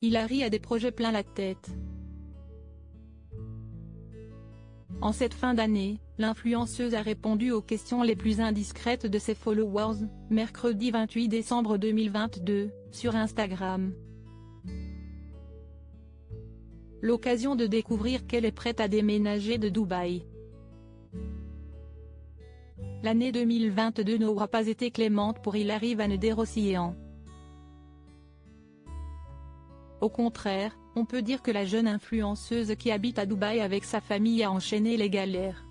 Hilary a des projets plein la tête. En cette fin d'année, l'influenceuse a répondu aux questions les plus indiscrètes de ses followers, mercredi 28 décembre 2022, sur Instagram. L'occasion de découvrir qu'elle est prête à déménager de Dubaï. L'année 2022 n'aura pas été clémente pour Hilary Van der Oceaan. Au contraire, on peut dire que la jeune influenceuse qui habite à Dubaï avec sa famille a enchaîné les galères.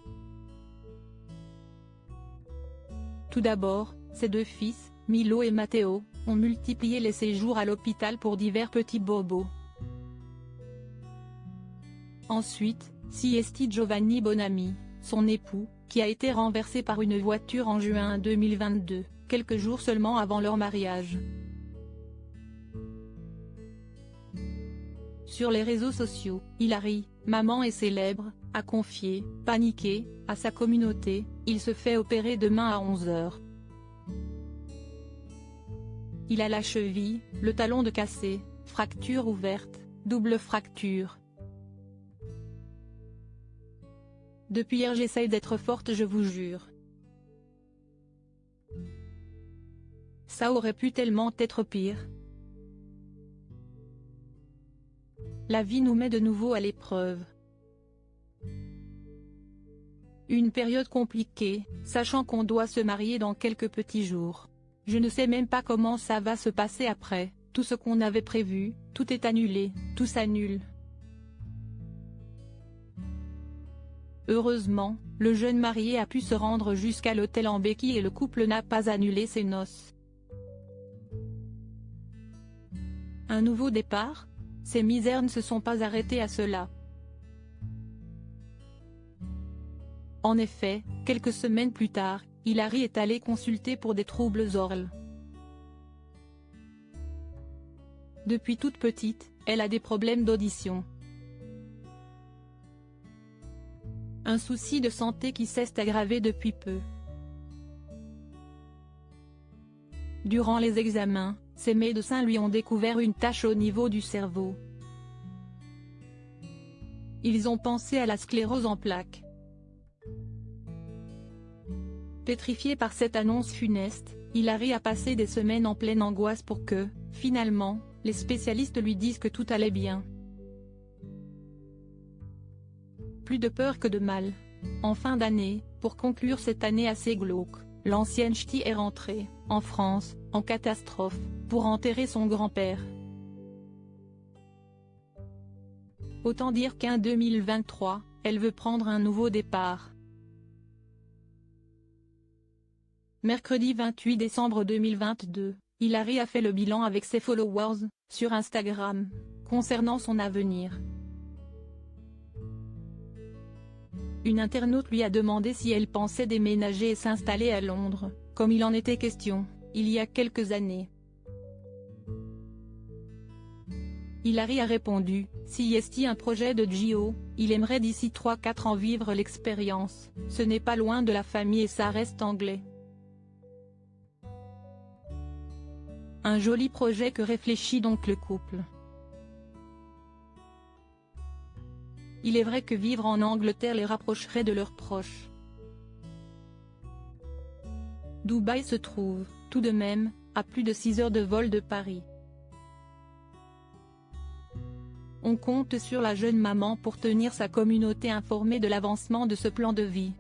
Tout d'abord, ses deux fils, Milo et Matteo, ont multiplié les séjours à l'hôpital pour divers petits bobos. Ensuite, Siesti Giovanni Bonami, son époux, qui a été renversé par une voiture en juin 2022, quelques jours seulement avant leur mariage. Sur les réseaux sociaux, Hilary, maman et célèbre, a confié, paniqué, à sa communauté, il se fait opérer demain à 11 h. Il a la cheville, le talon de cassé, fracture ouverte, double fracture. Depuis hier j'essaye d'être forte, je vous jure. Ça aurait pu tellement être pire. La vie nous met de nouveau à l'épreuve. Une période compliquée, sachant qu'on doit se marier dans quelques petits jours. Je ne sais même pas comment ça va se passer après, tout ce qu'on avait prévu, tout est annulé, tout s'annule. Heureusement, le jeune marié a pu se rendre jusqu'à l'hôtel en béquille et le couple n'a pas annulé ses noces. Un nouveau départ ? Ces misères ne se sont pas arrêtées à cela. En effet, quelques semaines plus tard, Hilary est allée consulter pour des troubles oraux. Depuis toute petite, elle a des problèmes d'audition. Un souci de santé qui s'est aggravé depuis peu. Durant les examens, ses médecins lui ont découvert une tache au niveau du cerveau. Ils ont pensé à la sclérose en plaques. Pétrifiée par cette annonce funeste, Hilary a passé des semaines en pleine angoisse pour que, finalement, les spécialistes lui disent que tout allait bien. Plus de peur que de mal. En fin d'année, pour conclure cette année assez glauque, l'ancienne ch'ti est rentrée, en France, en catastrophe, pour enterrer son grand-père. Autant dire qu'en 2023, elle veut prendre un nouveau départ. Mercredi 28 décembre 2022, Hilary a fait le bilan avec ses followers, sur Instagram, concernant son avenir. Une internaute lui a demandé si elle pensait déménager et s'installer à Londres, comme il en était question, il y a quelques années. Hilary a répondu, si est un projet de Gio, il aimerait d'ici 3-4 ans vivre l'expérience, ce n'est pas loin de la famille et ça reste anglais. Un joli projet que réfléchit donc le couple. Il est vrai que vivre en Angleterre les rapprocherait de leurs proches. Dubaï se trouve, tout de même, à plus de 6 heures de vol de Paris. On compte sur la jeune maman pour tenir sa communauté informée de l'avancement de ce plan de vie.